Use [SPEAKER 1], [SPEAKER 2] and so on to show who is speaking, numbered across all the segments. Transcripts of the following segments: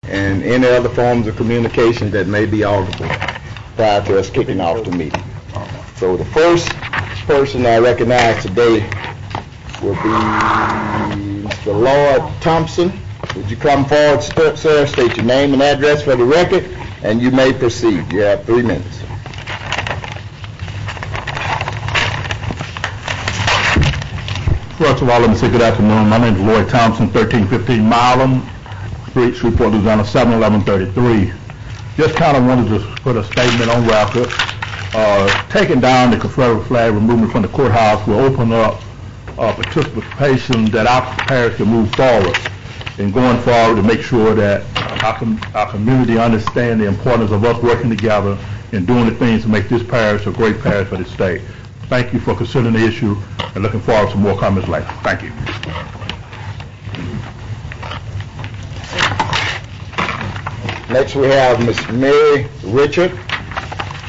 [SPEAKER 1] and any other forms of communication that may be audible prior to us kicking off the meeting. So the first person I recognize today will be Mr. Lloyd Thompson. Would you come forward, sir, state your name and address for the record, and you may proceed. You have 3 minutes.
[SPEAKER 2] First of all, let me say good afternoon. My name is Lloyd Thompson, 1315 Milam Street, Shreveport, Louisiana, 71133. Just kind of wanted to put a statement on record. Taking down the Confederate flag, removing it from the courthouse, will open up participation that our parish can move forward and going forward to make sure that our community understand the importance of us working together and doing the things to make this parish a great parish for the state. Thank you for considering the issue and looking forward to more comments later. Thank you.
[SPEAKER 1] Next we have Ms. Mary Richard.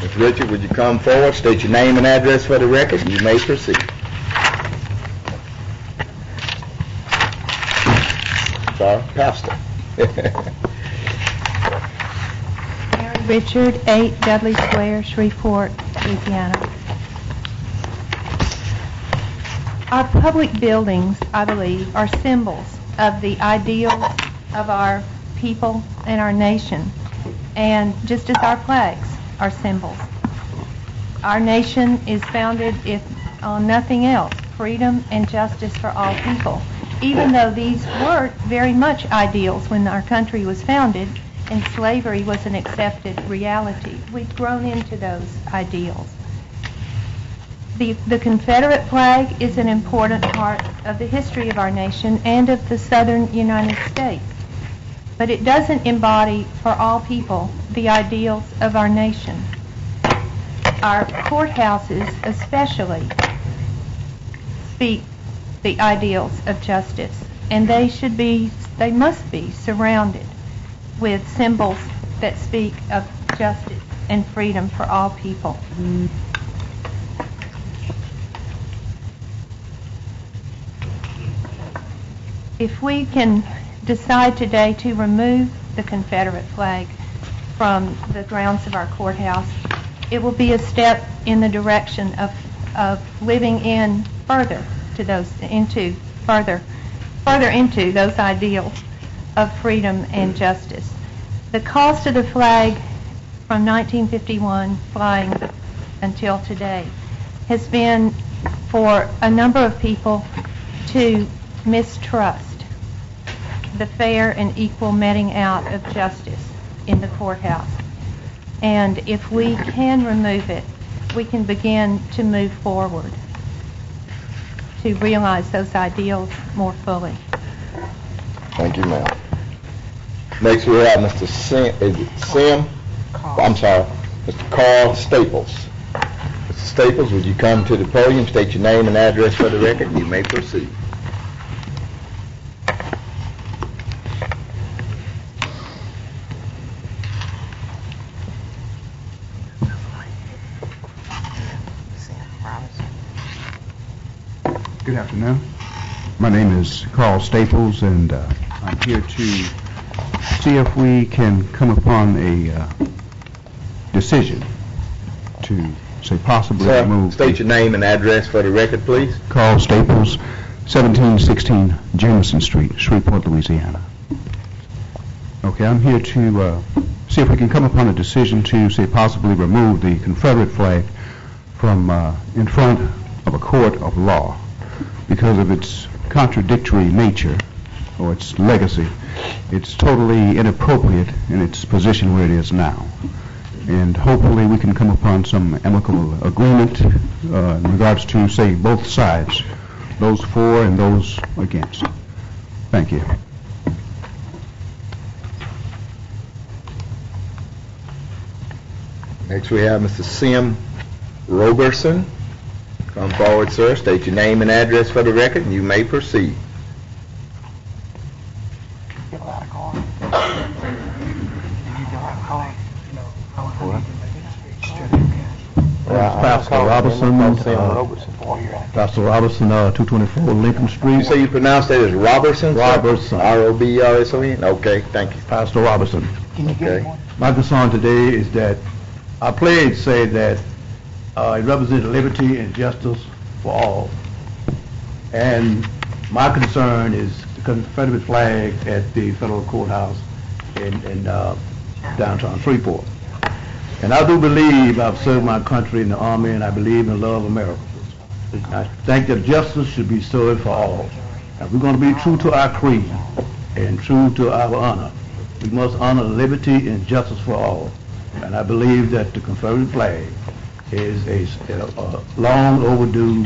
[SPEAKER 1] Ms. Richard, would you come forward, state your name and address for the record, and you may proceed. Sorry, Pastor.
[SPEAKER 3] Mary Richard, 8 Dudley Square, Shreveport, Louisiana. Our public buildings, I believe, are symbols of the ideals of our people and our nation, and just as our flags are symbols. Our nation is founded on nothing else, freedom and justice for all people. Even though these weren't very much ideals when our country was founded and slavery was an accepted reality, we've grown into those ideals. The Confederate flag is an important part of the history of our nation and of the southern United States, but it doesn't embody for all people the ideals of our nation. Our courthouses especially speak the ideals of justice, and they must be surrounded with symbols that speak of justice and freedom for all people. If we can decide today to remove the Confederate flag from the grounds of our courthouse, it will be a step in the direction of living in further into those ideals of freedom and justice. The cost of the flag from 1951 flying until today has been for a number of people to mistrust the fair and equal meting out of justice in the courthouse. And if we can remove it, we can begin to move forward to realize those ideals more fully.
[SPEAKER 1] Thank you, ma'am. Next we have Mr. Mr. Carl Staples. Mr. Staples, would you come to the podium, state your name and address for the record, and you may proceed.
[SPEAKER 4] Good afternoon. My name is Carl Staples, and I'm here to see if we can come upon a decision to, say, possibly remove...
[SPEAKER 1] State your name and address for the record, please.
[SPEAKER 4] Carl Staples, 1716 Jameson Street, Shreveport, Louisiana. Okay, I'm here to see if we can come upon a decision to, say, possibly remove the Confederate flag from in front of a court of law, because of its contradictory nature or its legacy. It's totally inappropriate in its position where it is now. And hopefully we can come upon some amicable agreement in regards to, say, both sides, those for and those against. Thank you.
[SPEAKER 1] Next we have Mr. Sim Roberson. Come forward, sir. State your name and address for the record, and you may proceed.
[SPEAKER 2] Pastor Robertson. Pastor Robertson, 224 Lincoln Street.
[SPEAKER 1] You say you pronounce that as Robertson? sir?
[SPEAKER 2] Robertson.
[SPEAKER 1] R-O-B-R-S-O-N? Okay, thank you.
[SPEAKER 2] Pastor Robertson.
[SPEAKER 1] Okay.
[SPEAKER 2] My concern today is that our pledge say that it represents liberty and justice for all. And my concern is the Confederate flag at the federal courthouse in downtown Freeport. And I do believe I've served my country in the Army, and I believe in love America. I think that justice should be served for all. If we're going to be true to our creed and true to our honor, we must honor liberty and justice for all. And I believe that the Confederate flag is a long overdue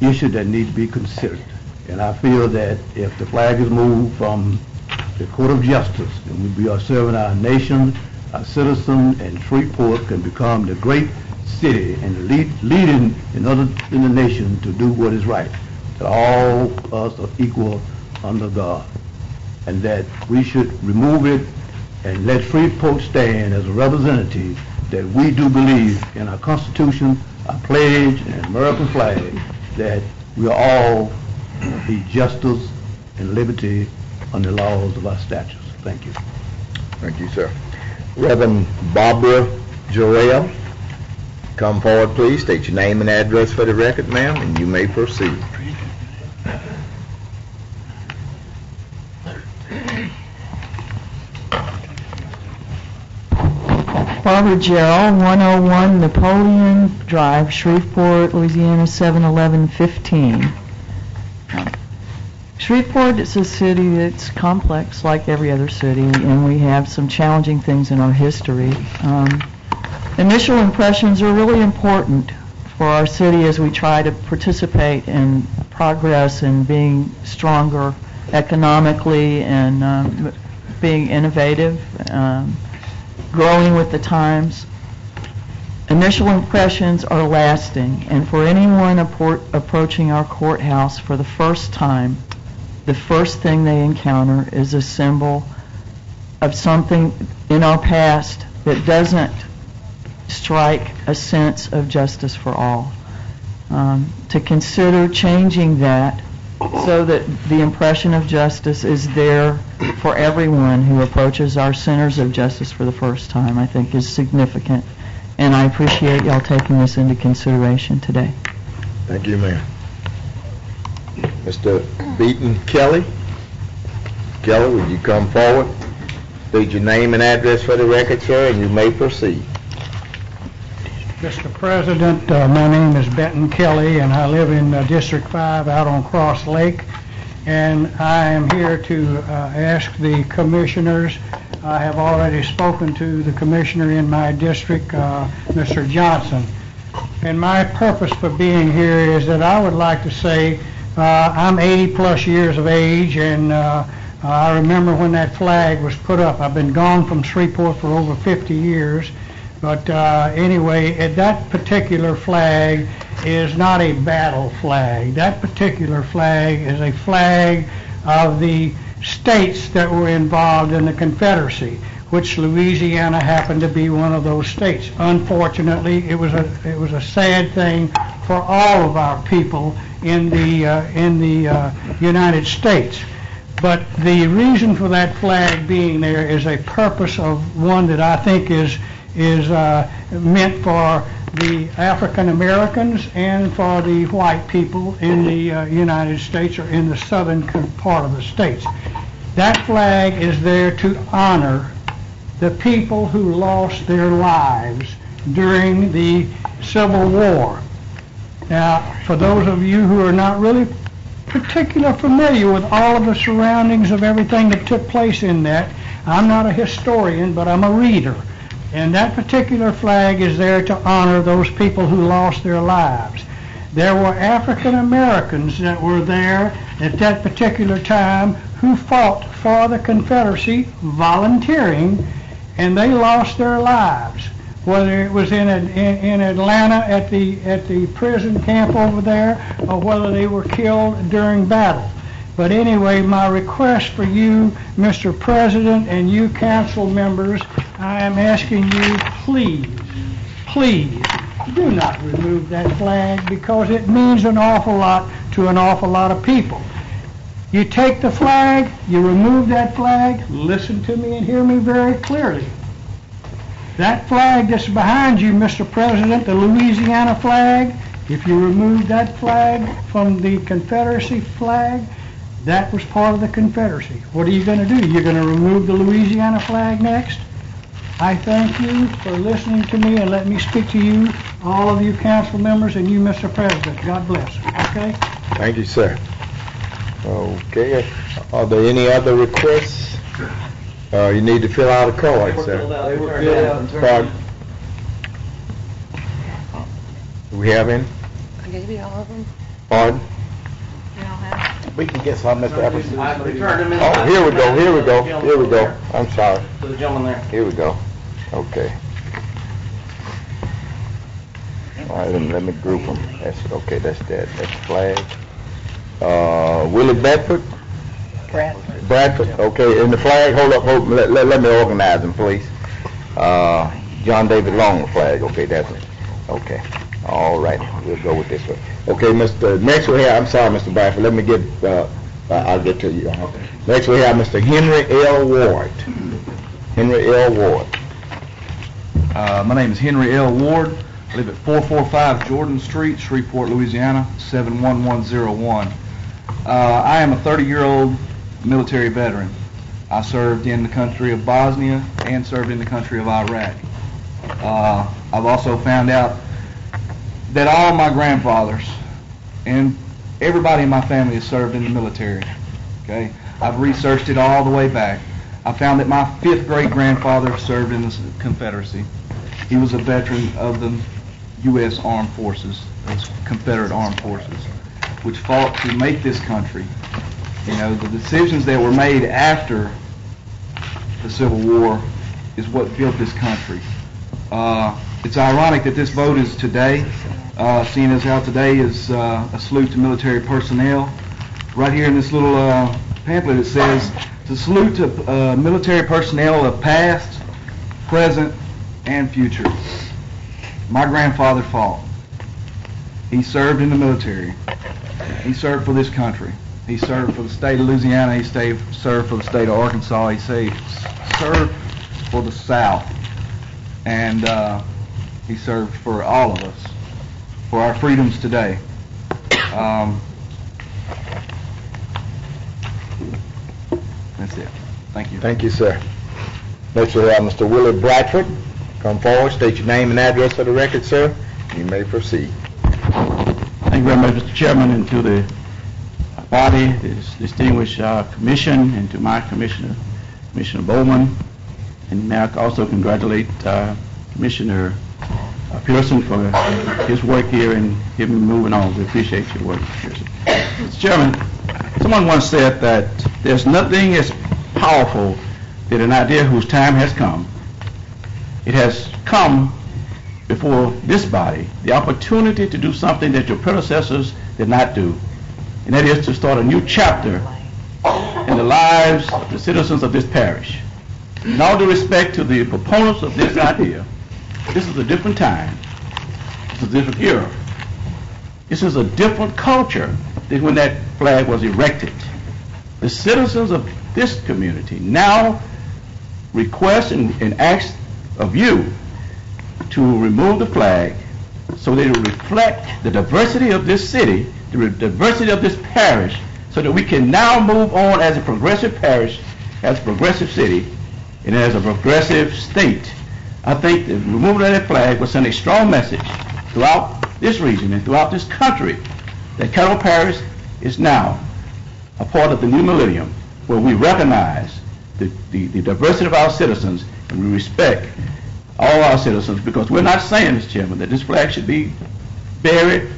[SPEAKER 2] issue that needs to be considered. And I feel that if the flag is moved from the Court of Justice, then we are serving our nation, our citizens, and Freeport can become the great city and leading in the nation to do what is right. That all us are equal under God, and that we should remove it and let Freeport stand as a representative that we do believe in our Constitution, our pledge, and American flag, that we are all the justice and liberty under the laws of our statutes. Thank you.
[SPEAKER 1] Thank you, sir. Reverend Barbara Jarrell, come forward, please. State your name and address for the record, ma'am, and you may proceed.
[SPEAKER 5] Barbara Jarrell, 101 Napoleon Drive, Shreveport, Louisiana, 71115. Shreveport is a city that's complex like every other city, and we have some challenging things in our history. Initial impressions are really important for our city as we try to participate in progress and being stronger economically and being innovative, growing with the times. Initial impressions are lasting, and for anyone approaching our courthouse for the first time, the first thing they encounter is a symbol of something in our past that doesn't strike a sense of justice for all. To consider changing that so that the impression of justice is there for everyone who approaches our centers of justice for the first time, I think is significant. And I appreciate y'all taking this into consideration today.
[SPEAKER 1] Thank you, ma'am. Mr. Beaton Kelly. Kelly, would you come forward? State your name and address for the record, sir, and you may proceed.
[SPEAKER 6] Mr. President, my name is Benton Kelly, and I live in District 5 out on Cross Lake. And I am here to ask the commissioners. I have already spoken to the commissioner in my district, Mr. Johnson. And my purpose for being here is that I would like to say I'm 80 plus years of age, and I remember when that flag was put up. I've been gone from Shreveport for over 50 years. But anyway, that particular flag is not a battle flag. That particular flag is a flag of the states that were involved in the Confederacy, which Louisiana happened to be one of those states. Unfortunately, it was a sad thing for all of our people in the United States. But the reason for that flag being there is a purpose of one that I think is meant for the African Americans and for the white people in the United States, or in the southern part of the states. That flag is there to honor the people who lost their lives during the Civil War. Now, for those of you who are not really particularly familiar with all of the surroundings of everything that took place in that, I'm not a historian, but I'm a reader. And that particular flag is there to honor those people who lost their lives. There were African Americans that were there at that particular time who fought for the Confederacy, volunteering, and they lost their lives. Whether it was in Atlanta at the prison camp over there, or whether they were killed during battle. But anyway, my request for you, Mr. President, and you council members, I am asking you, please do not remove that flag because it means an awful lot to an awful lot of people. You take the flag, you remove that flag, listen to me and hear me very clearly. That flag that's behind you, Mr. President, the Louisiana flag, if you remove that flag from the Confederacy flag, that was part of the Confederacy. What are you going to do? You're going to remove the Louisiana flag next? I thank you for listening to me and let me speak to you, all of you council members, and you, Mr. President. God bless. Okay?
[SPEAKER 1] Thank you, sir. Okay, are there any other requests? You need to fill out a card, sir. Pardon? Do we have any?
[SPEAKER 7] I gave you all of them.
[SPEAKER 1] Pardon?
[SPEAKER 7] You all have.
[SPEAKER 1] We can get some, Mr. Evans.
[SPEAKER 8] I returned them in.
[SPEAKER 1] Oh, here we go. I'm sorry.
[SPEAKER 8] To the gentleman there.
[SPEAKER 1] Here we go. Okay. All right, let me group them. That's that. That's the flag. Willie Bedford? Bradford. Okay, and the flag, hold up, let me organize them, please. John David Long flag. Okay, that's it. Okay. All right, we'll go with this one. Okay, next we have, I'm sorry, Mr. Bradford, let me get, I'll get to you. Next we have Mr. Henry L. Ward. Henry L. Ward.
[SPEAKER 9] My name is Henry L. Ward. I live at 445 Jordan Street, Shreveport, Louisiana, 71101. I am a 30-year-old military veteran. I served in the country of Bosnia and served in the country of Iraq. I've also found out that all my grandfathers and everybody in my family has served in the military. Okay, I've researched it all the way back. I found that my 5th great grandfather served in the Confederacy. He was a veteran of the U.S. Armed Forces, those Confederate Armed Forces, which fought to make this country. You know, the decisions that were made after the Civil War is what built this country. It's ironic that this vote is today, seeing as how today is a salute to military personnel. Right here in this little pamphlet it says, to salute to military personnel of past, present, and future. My grandfather fought. He served in the military. He served for this country. He served for the state of Louisiana. He served for the state of Arkansas. He served for the South. And he served for all of us, for our freedoms today. That's it. Thank you.
[SPEAKER 1] Thank you, sir. Next we have Mr. Willie Bradford. Come forward, state your name and address for the record, sir. You may proceed.
[SPEAKER 10] Thank you very much, Mr. Chairman, and to the body, this distinguished commission, and to my commissioner, Commissioner Bowman. And may I also congratulate Commissioner Pearson for his work here and him moving on. We appreciate your work, Pearson. Mr. Chairman, someone once said that there's nothing as powerful than an idea whose time has come. It has come before this body, the opportunity to do something that your predecessors did not do, and that is to start a new chapter in the lives of the citizens of this parish. In all due respect to the proponents of this idea, this is a different time. This is a different era. This is a different culture than when that flag was erected. The citizens of this community now request and ask of you to remove the flag so that it will reflect the diversity of this city, the diversity of this parish, so that we can now move on as a progressive parish, as a progressive city, and as a progressive state. I think the removal of that flag will send a strong message throughout this region and throughout this country that Caddo Parish is now a part of the new millennium, where we recognize the diversity of our citizens and we respect all our citizens, because we're not saying, Mr. Chairman, that this flag should be buried.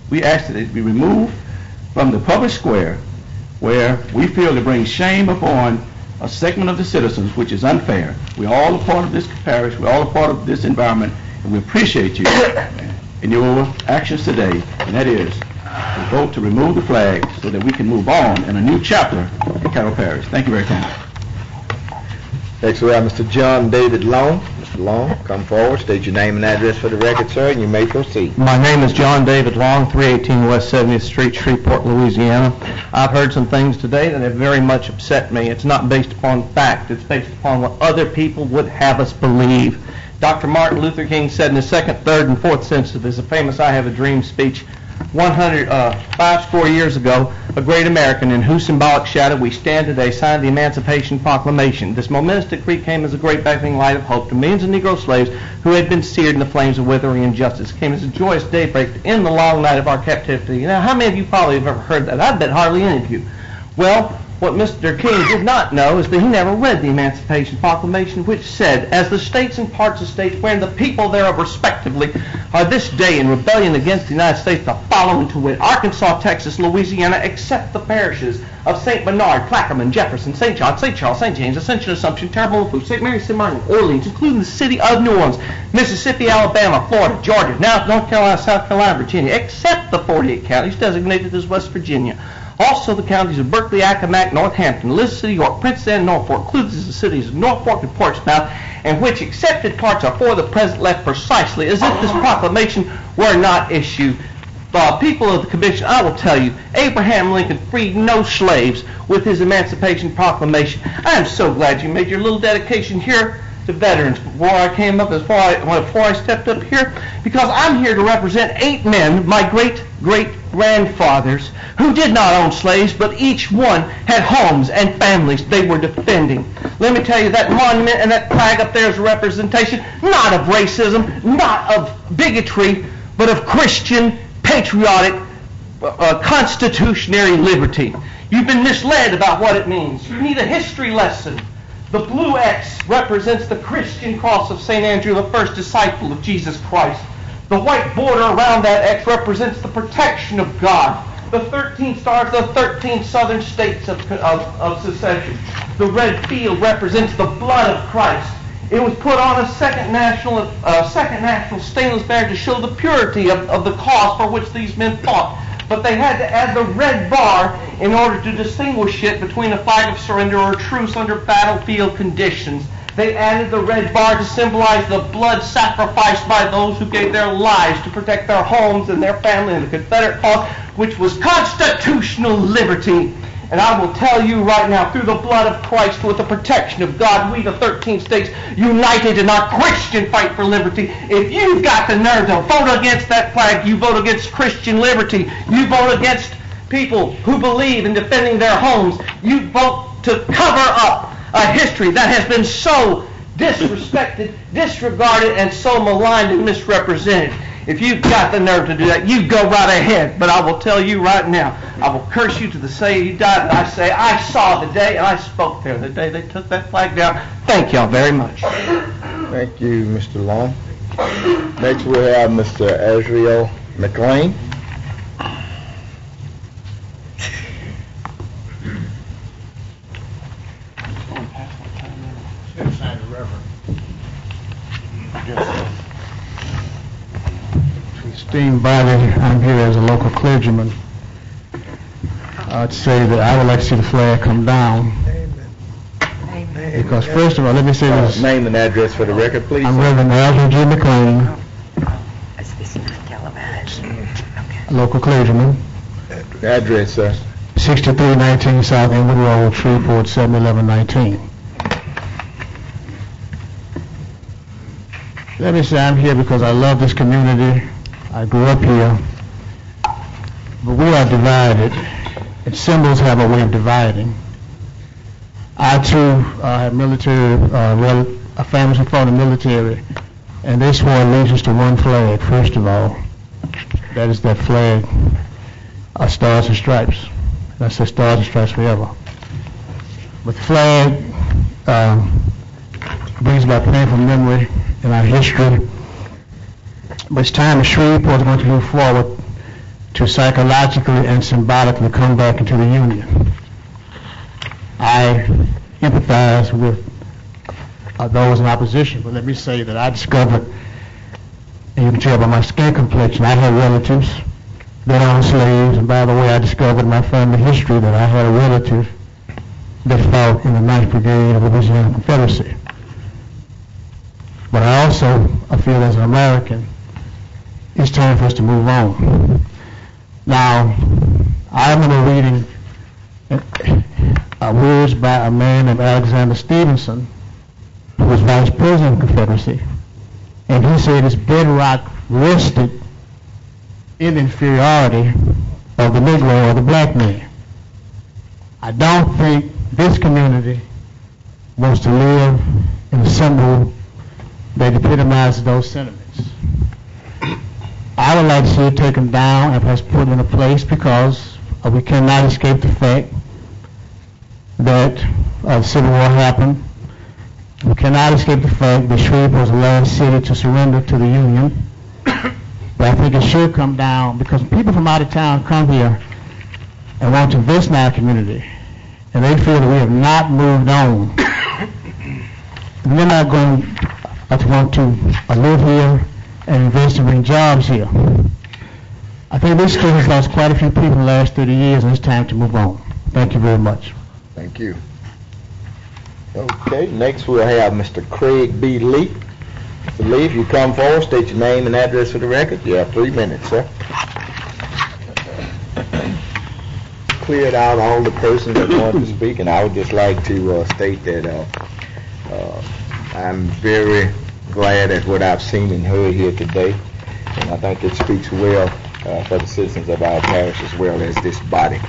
[SPEAKER 10] We ask that it be removed from the public square, where we feel it brings shame upon a segment of the citizens, which is unfair. We're all a part of this parish, we're all a part of this environment, and we appreciate you in your actions today, and that is to vote to remove the flag so that we can move on in a new chapter in Caddo Parish. Thank you very much.
[SPEAKER 1] Next we have Mr. John David Long. Mr. Mr. Long, come forward, state your name and address for the record, sir, and you may proceed.
[SPEAKER 8] My name is John David Long, 318 West 70th Street, Shreveport, Louisiana. I've heard some things today that have very much upset me. It's not based upon fact. It's based upon what other people would have us believe. Dr. Martin Luther King said in the second, third, and fourth census of his famous I Have a Dream speech 5 years ago, a great American in whose symbolic shadow we stand today signed the Emancipation Proclamation. This momentous decree came as a great beckoning light of hope to millions of Negro slaves who had been seared in the flames of withering injustice. It came as a joyous daybreak to end the long night of our captivity. Now, how many of you probably have ever heard that? I bet hardly any of you. Well, what Mr. King did not know is that he never read the Emancipation Proclamation, which said, as the states and parts of states wherein the people thereof respectively are this day in rebellion against the United States, the following to wit, Arkansas, Texas, Louisiana, except the parishes of St. Bernard, Plaquemine, Jefferson, St. John, St. Charles, St. James, Ascension, Assumption, Terre-Haute, St. Mary, St. Martin, Orleans, including the city of New Orleans, Mississippi, Alabama, Florida, Georgia, now North Carolina, South Carolina, Virginia, except the 48 counties designated as West Virginia. Also the counties of Berkeley, Accomack, Northampton, Elizabeth City, York, Princeton, and Norfolk, includes the cities of Norfolk and Portsmouth, and which accepted parts are for the present left precisely as if this proclamation were not issued. People of the Commission, I will tell you, Abraham Lincoln freed no slaves with his Emancipation Proclamation. I am so glad you made your little dedication here to veterans before I came up, before I stepped up here, because I'm here to represent 8 men, my great-great-grandfathers, who did not own slaves, but each one had homes and families they were defending. Let me tell you, that monument and that flag up there is a representation not of racism, not of bigotry, but of Christian, patriotic, constitutionary liberty. You've been misled about what it means. You need a history lesson. The blue X represents the Christian cross of St. Andrew, the first disciple of Jesus Christ. The white border around that X represents the protection of God. The 13 stars, the 13 southern states of secession. The red field represents the blood of Christ. It was put on a second national stainless banner to show the purity of the cause for which these men fought. But they had to add the red bar in order to distinguish it between a flag of surrender or a truce under battlefield conditions. They added the red bar to symbolize the blood sacrificed by those who gave their lives to protect their homes and their family and the Confederate cause, which was constitutional liberty. And I will tell you right now, through the blood of Christ, with the protection of God, we, the 13 states, united in our Christian fight for liberty. If you've got the nerve to vote against that flag, you vote against Christian liberty. You vote against people who believe in defending their homes. You vote to cover up a history that has been so disrespected, disregarded, and so maligned and misrepresented. If you've got the nerve to do that, you go right ahead. But I will tell you right now, I will curse you to the day you die. And I say, I saw the day, and I spoke there the day they took that flag down. Thank y'all very much.
[SPEAKER 1] Thank you, Mr. Long. Next we have Mr. Azriel McLean.
[SPEAKER 6] Esteemed body, I'm here as a local clergyman to say that I would like to see the flag come down. Amen. Because first of all, let me say this.
[SPEAKER 1] Name and address for the record, please.
[SPEAKER 6] I'm Reverend Alvin G. McLean,
[SPEAKER 7] It's not televised. Okay.
[SPEAKER 6] local clergyman,
[SPEAKER 1] Address, sir.
[SPEAKER 6] 6319 South Inwood Road, Shreveport, 71119. Let me say I'm here because I love this community. I grew up here, but we are divided, and symbols have a way of dividing. I too have military, families who fought in the military, and they swore allegiance to one flag, first of all. That is that flag, Stars and Stripes. And I say Stars and Stripes forever. But the flag brings back painful memory in our history. But it's time that Shreveport is going to move forward to psychologically and symbolically come back into the Union. I empathize with those in opposition, but let me say that I discovered, and you can tell by my skin complexion, I had relatives that owned slaves, and by the way, I discovered in my family history that I had a relative that fought in the 9th Brigade of the Louisiana Confederacy. But I feel as an American, it's time for us to move on. Now, I remember reading words by a man named Alexander Stevenson, who was Vice President of the Confederacy, and he said his bedrock rested in the inferiority of the Negro or the black man. I don't think this community wants to live in a symbol that epitomizes those sentiments. I would like to see it taken down and perhaps put in a place, because we cannot escape the fact that the Civil War happened. We cannot escape the fact that Shreveport was the last city to surrender to the Union. But I think it should come down, because people from out of town come here and want to invest in our community, and they feel that we have not moved on. And they're not going to want to live here and invest and bring jobs here. I think this state has lost quite a few people in the last 30 years, and it's time to move on. Thank you very much.
[SPEAKER 1] Thank you. Okay, next we'll have Mr. Craig B. Lee. Mr. Lee, if you come forward, state your name and address for the record. You have 3 minutes, sir. Cleared out all the persons that want to speak, and I would just like to state that I'm very glad at what I've seen and heard here today, and I think it speaks well for the citizens of our parish as well as this body.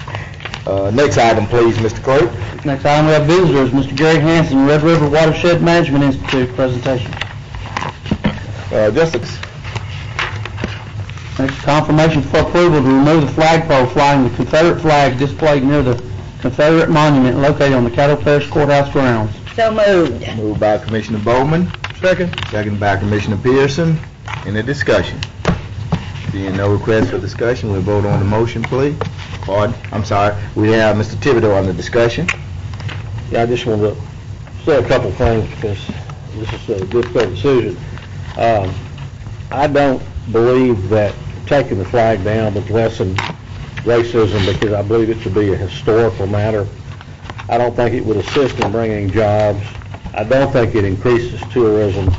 [SPEAKER 1] Next item, please, Mr. Clerk.
[SPEAKER 11] Next item, we have visitors. Mr. Gary Hansen, Red River Watershed Management Institute presentation.
[SPEAKER 1] Justice.
[SPEAKER 11] Next, confirmation for approval to remove the flagpole flying the Confederate flag displayed near the Confederate monument located on the Caddo Parish Courthouse grounds.
[SPEAKER 7] So moved.
[SPEAKER 1] Moved by Commissioner Bowman. Second. Second by Commissioner Pearson. Any discussion? Seeing no request for discussion, we'll vote on the motion, please. Pardon? I'm sorry. We have Mr. Thibodeau on the discussion.
[SPEAKER 12] Yeah, I just wanted to say a couple things because this is a difficult decision. I don't believe that taking the flag down would lessen racism, because I believe it to be a historical matter. I don't think it would assist in bringing jobs. I don't think it increases tourism,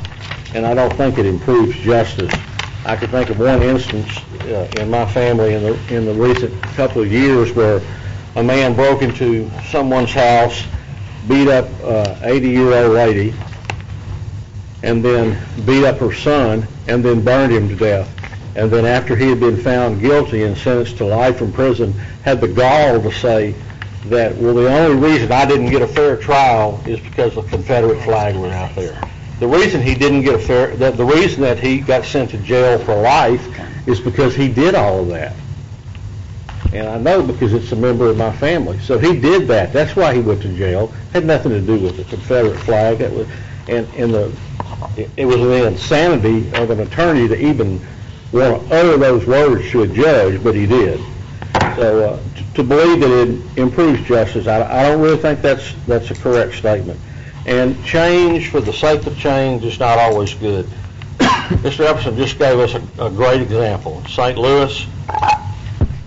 [SPEAKER 12] and I don't think it improves justice. I can think of one instance in my family in the recent couple of years where a man broke into someone's house, beat up an 80-year-old lady, and then beat up her son, and then burned him to death. And then after he had been found guilty and sentenced to life in prison, had the gall to say that, well, the only reason I didn't get a fair trial is because the Confederate flag was out there. The reason he didn't get the reason that he got sent to jail for life is because he did all of that. And I know because it's a member of my family. So he did that. That's why he went to jail. Had nothing to do with the Confederate flag. It was the insanity of an attorney to even want to utter those words to a judge, but he did. So to believe that it improves justice, I don't really think that's a correct statement. And change for the sake of change is not always good. Mr. Epperson just gave us a great example. St. Louis,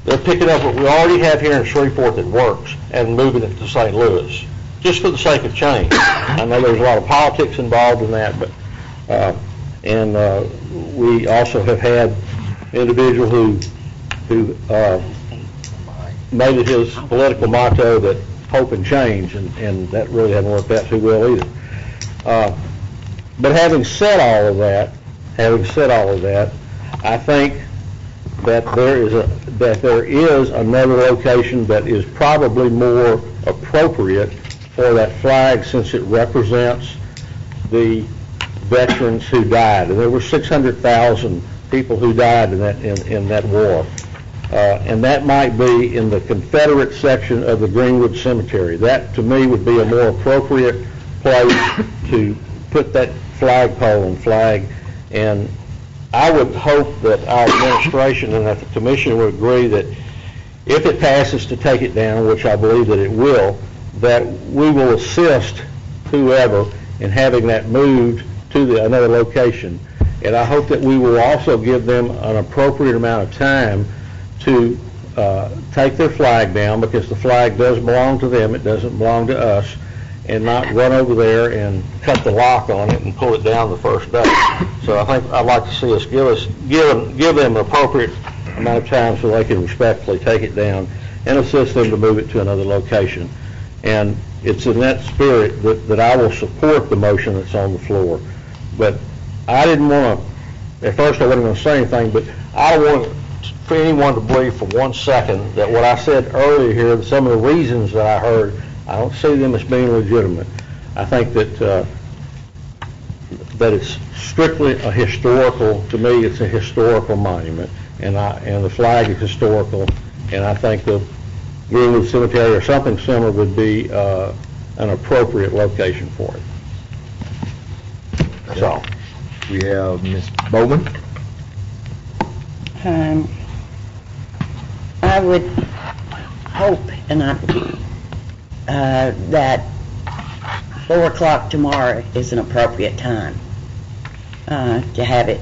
[SPEAKER 12] they're picking up what we already have here in Shreveport that works and moving it to St. Louis, just for the sake of change. I know there's a lot of politics involved in that, but we also have had individual who made it his political motto that hope and change, and that really hasn't worked out too well either. But having said all of that, I think that there is another location that is probably more appropriate for that flag, since it represents the veterans who died, and there were 600,000 people who died in that war. And that might be in the Confederate section of the Greenwood Cemetery. That, to me, would be a more appropriate place to put that flagpole and flag. And I would hope that our administration and that the commission would agree that if it passes to take it down, which I believe that it will, that we will assist whoever in having that moved to another location. And I hope that we will also give them an appropriate amount of time to take their flag down, because the flag does belong to them, it doesn't belong to us, and not run over there and cut the lock on it and pull it down the first day. So I think I'd like to see us give them an appropriate amount of time so they can respectfully take it down and assist them to move it to another location. And it's in that spirit that I will support the motion that's on the floor. But I didn't want to, at first I wasn't going to say anything, but I don't want for anyone to believe for 1 second that what I said earlier here, some of the reasons that I heard, I don't see them as being legitimate. I think that it's strictly a historical, to me, it's a historical monument, and the flag is historical, and I think the Greenwood Cemetery or something similar would be an appropriate location for it. That's all.
[SPEAKER 1] We have Ms. Bowman.
[SPEAKER 7] I would hope that 4 o'clock tomorrow is an appropriate time to have it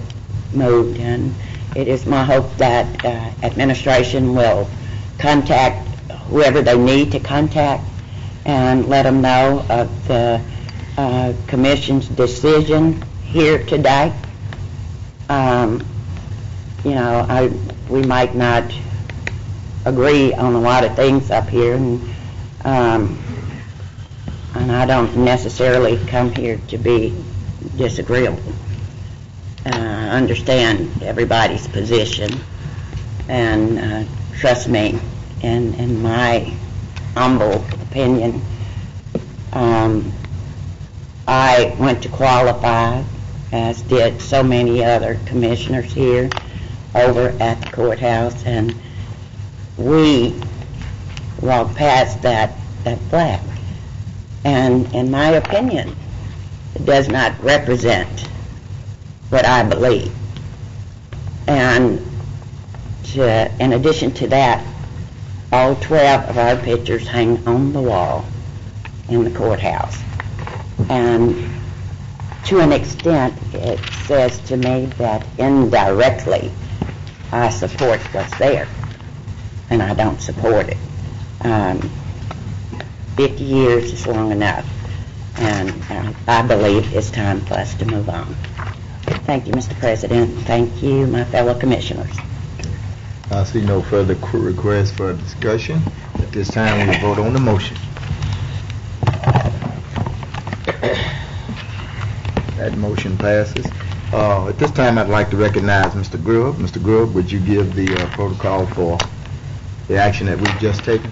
[SPEAKER 7] moved, and it is my hope that administration will contact whoever they need to contact and let them know of the commission's decision here today. We might not agree on a lot of things up here, and I don't necessarily come here to be disagreeable. I understand everybody's position, and trust me, in my humble opinion, I went to qualify, as did so many other commissioners here over at the courthouse, and we walked past that flag. And in my opinion, it does not represent what I believe. And in addition to that, all 12 of our pictures hang on the wall in the courthouse. And to an extent, it says to me that indirectly I support what's there, and I don't support it. 50 years is long enough, and I believe it's time for us to move on. Thank you, Mr. President. Thank you, my fellow commissioners.
[SPEAKER 1] I see no further requests for discussion. At this time, we'll vote on the motion. That motion passes. At this time, I'd like to recognize Mr. Grubb. Mr. Grubb, would you give the protocol for the action that we've just taken?